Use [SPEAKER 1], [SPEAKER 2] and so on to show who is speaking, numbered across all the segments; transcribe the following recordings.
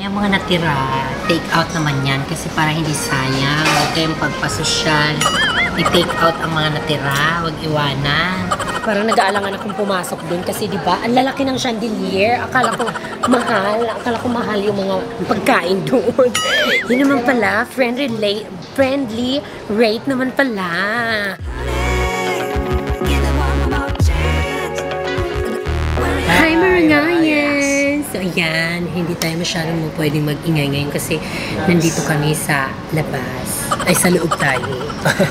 [SPEAKER 1] Yung mga natira, take out naman yan kasi para hindi sayang. Huwag kayong pagpasosyal. I-take out ang mga natira, huwag iwanan. Parang nag-aalangan akong pumasok dun kasi di ba ang lalaki ng chandelier. Akala ko mahal yung mga pagkain doon. Yun naman pala, friendly rate naman pala. Hi Marangayan! So ayan, hindi tayo masyadong pwedeng mag-ingay ngayon kasi nandito kami sa labas. Ay, sa loob tayo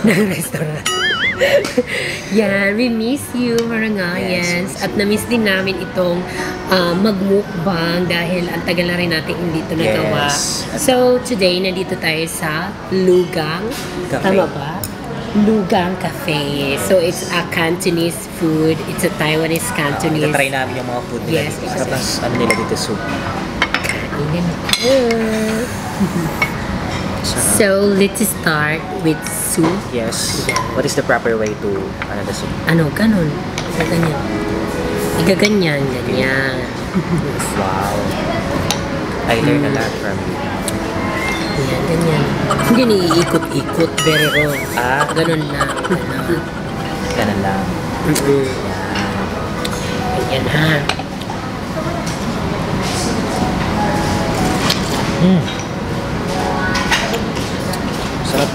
[SPEAKER 1] ng restaurant. Yan, we miss you Marangayans. At na-miss din namin itong magmukbang dahil ang tagal na rin natin hindi ito nagawa. So today, nandito tayo sa Lugang.
[SPEAKER 2] Cafe.
[SPEAKER 1] Tama ba? Lugang Cafe. So, it's a Cantonese food. It's a Taiwanese Cantonese.
[SPEAKER 2] Try namin yung mga food nila.
[SPEAKER 1] Yes.
[SPEAKER 2] Tapos ano nila dito, soup.
[SPEAKER 1] Kainin ko. So, let's start with soup.
[SPEAKER 2] Yes. What is the proper way to the soup?
[SPEAKER 1] Ano, ganun. Ganyan. Igaganyan, ganyan.
[SPEAKER 2] Wow. I learned a lot from you.
[SPEAKER 1] Ganyan, ganyan. Hindi niikot-ikot, very wrong. Ganun lang.
[SPEAKER 2] Ganun lang.
[SPEAKER 1] Ganyan ha.
[SPEAKER 2] Sarap.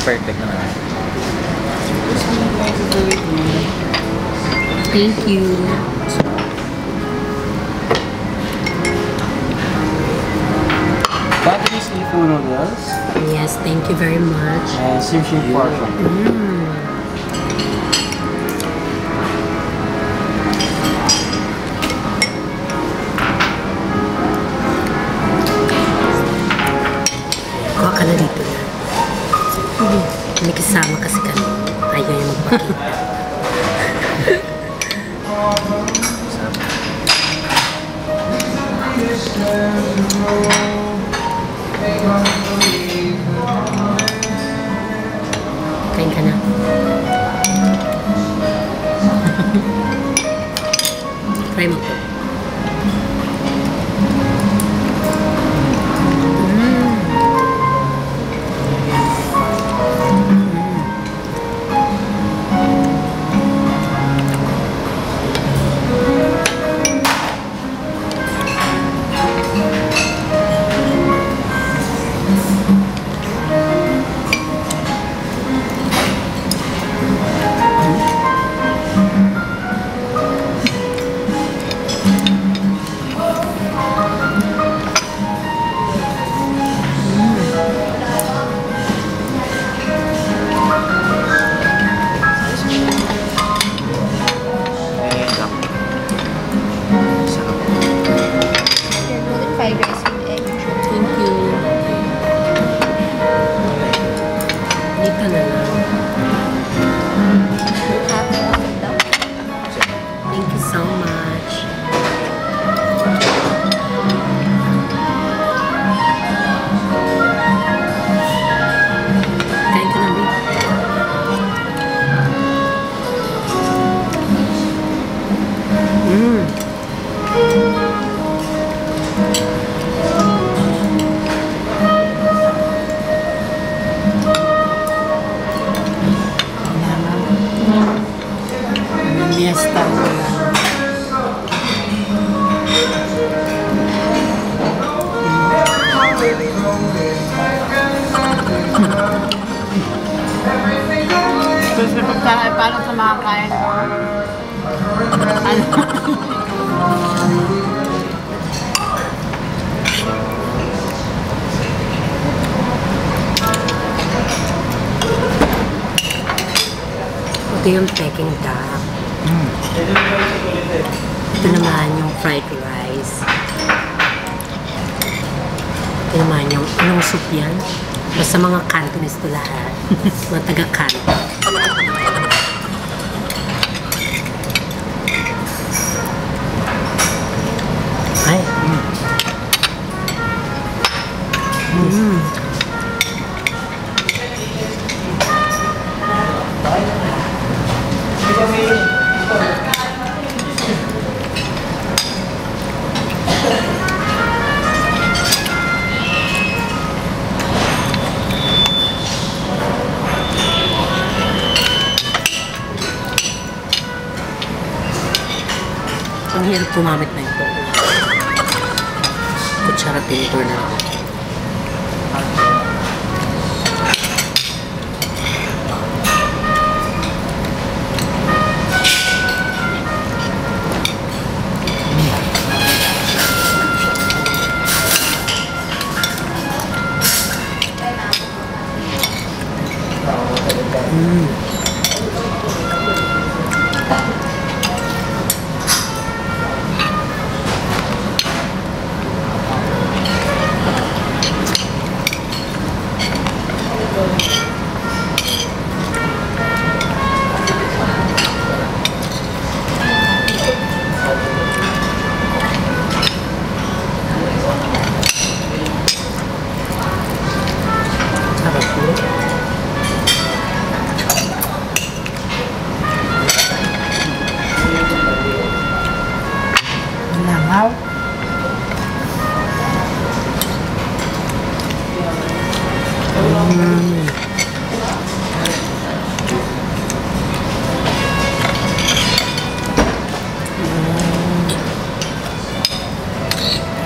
[SPEAKER 2] Perfect naman.
[SPEAKER 1] Thank you.
[SPEAKER 3] Japanese seafood noodles.
[SPEAKER 1] Yes, thank you very much.
[SPEAKER 3] And sushi portion.
[SPEAKER 1] Kuha ka na dito na. May kasama kasi kami. Ayaw yung magpakita. Kain ka na. Try mo po.
[SPEAKER 4] Paano sa mga kain mo? Ano?
[SPEAKER 1] Ito yung Peking duck. Ito naman yung fried rice. Ito naman yung, anong soup yan? Basta mga Cantonese to lahat. Mga taga-Canton. Ay. Ang hirap kumamit na ito. Kutsara tinidor na ako.
[SPEAKER 4] Langaw.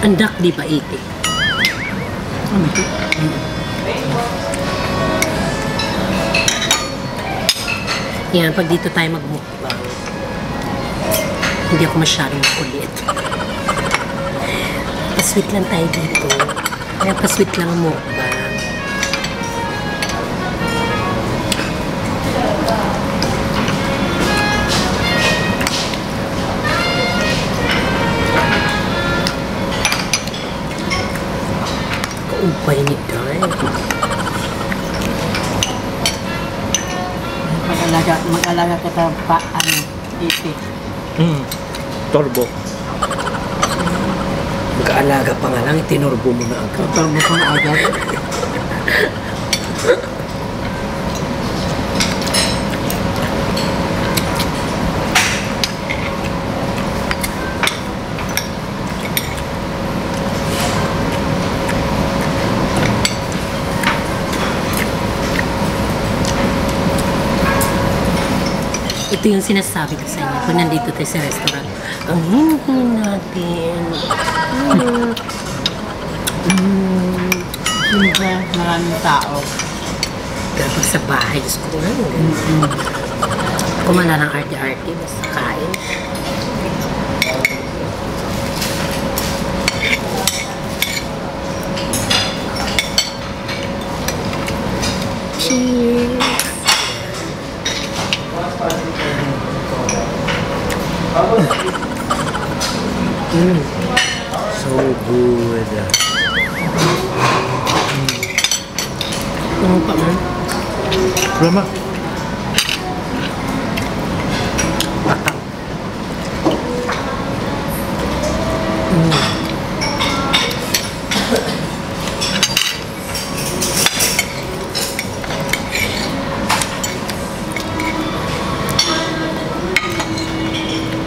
[SPEAKER 1] Andak di ba iti?
[SPEAKER 4] Ano ito?
[SPEAKER 1] Yan, pag dito tayo magmukbang, hindi ako masyadong kulit. Pasweet lang tayo dito. Kaya pasweet lang ang mukbang. Kaupay ni Day.
[SPEAKER 4] Mag-alaga ka tayo pa, iti.
[SPEAKER 2] Torbo.
[SPEAKER 1] Mag-aalaga pa nga lang, itinorbo mo na agad.
[SPEAKER 4] Total mo kang agad.
[SPEAKER 1] Ito yung sinasabi ko sa inyo kung nandito tayo sa restaurant. Ang hindi natin.
[SPEAKER 4] Siyempre, maraming tao.
[SPEAKER 1] Pero pag sa bahay, Diyos ko nga. Kumala ng arte-arte, basta kain. Cheers!
[SPEAKER 2] So good.
[SPEAKER 1] Ano pa man?
[SPEAKER 2] Rama.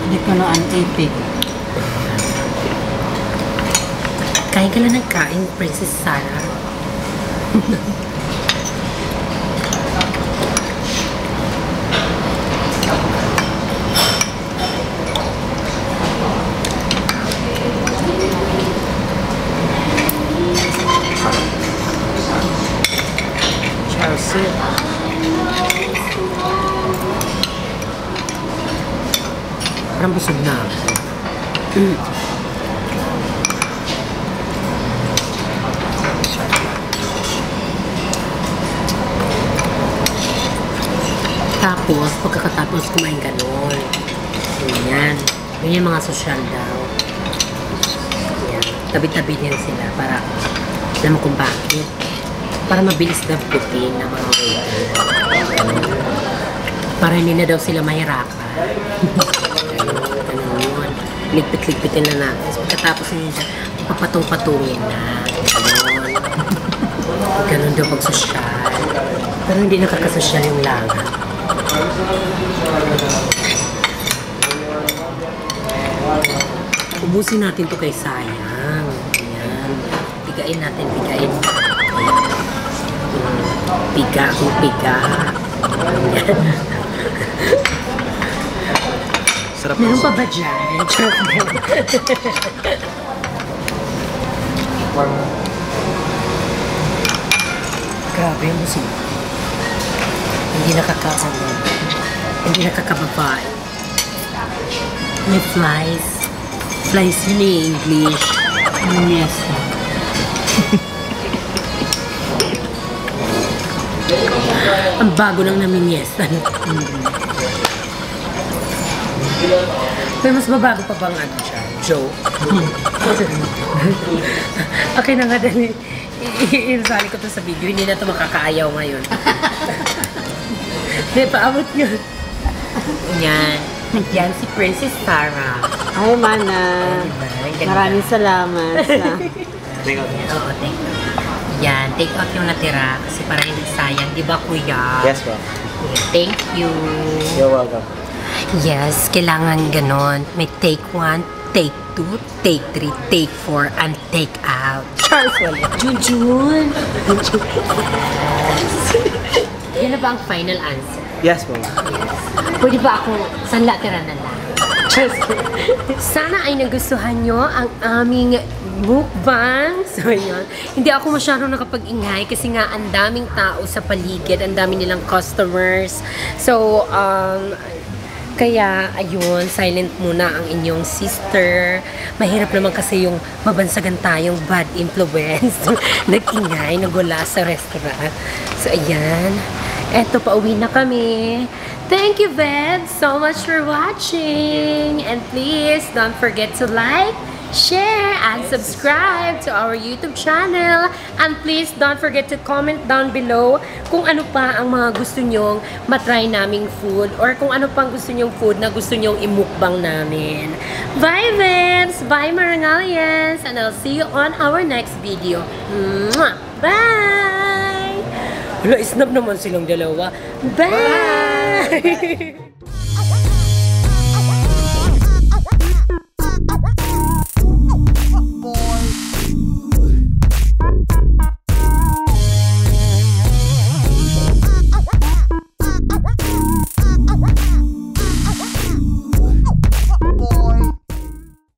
[SPEAKER 4] Hindi ko na ang iti.
[SPEAKER 1] Kain ka lang ng kain, Princess Sarah.
[SPEAKER 2] Chelsea.
[SPEAKER 1] Parang busog na ako. Tapos, pagkakatapos kumain ganon. Ganyan. Ganyan mga social daw. Yan. Tabi-tabi din sila para alam mo kung bakit. Para mabilis na putin ng mga waiter. Para hindi na daw sila mahirapan. Ganun yun. Ligpit-ligpitin na natin. So, pagkatapos yun siya, papatong-patungin na. Ganun. Ganun daw pag social. Pero hindi nakakasosyal yung langat. Ubusin natin to kay sayang. Ayan. Pigain natin, pigain. Ayan. Piga kung piga. Ayan.
[SPEAKER 2] Sarap
[SPEAKER 1] Meron
[SPEAKER 2] po.
[SPEAKER 1] pa ba dyan? Grabe yung musik. Hindi nakakakaman. Hindi nakakababay. May flies. Flies yun eh, English. Yes. Ang bago ng namimiesta. Pero mas mabago pa bang ano siya? Joe? Okay na nga dali. Iirsali ko to sa video. Hindi na to makakaayaw ngayon. May paabot nyo. Yan. Yan si Princess Sarah.
[SPEAKER 4] Ay, mana.
[SPEAKER 1] Diba? Ang ganda.
[SPEAKER 4] Maraming salamat.
[SPEAKER 2] Take out.
[SPEAKER 1] Oo, take out. Yan, take out yung natira kasi para hindi sayang. Di ba, kuya?
[SPEAKER 2] Yes, ma'am.
[SPEAKER 1] Thank you.
[SPEAKER 2] You're welcome.
[SPEAKER 1] Yes, kailangan ganon. May take 1, take 2, take 3, take 4, and take out. Charles, wala. Junjun. Yan na ba ang final answer?
[SPEAKER 2] Yes, ma'am.
[SPEAKER 1] Pwede ba ako sanla tira na lang? Charles. Sana ay nagustuhan nyo ang aming mukbang. So, yun. Hindi ako masyadong nakapag-ingay kasi nga ang daming tao sa paligid, ang dami nilang customers. So, kaya, ayun, silent muna ang inyong sister. Mahirap naman kasi yung mabansagan tayong bad influence. Nag-ingay, nagula sa restaurant. So, ayan. Eto, pauwi na kami. Thank you, Beb, so much for watching. And please, don't forget to like, share, and subscribe to our YouTube channel. And please don't forget to comment down below kung ano pa ang mga gusto nyong matry naming food or kung ano pang gusto nyong food na gusto nyong imukbang namin. Bye, Vibes! Bye, Marangalians! And I'll see you on our next video. Mwah! Bye! Wala, isnap naman silang dalawa. Bye!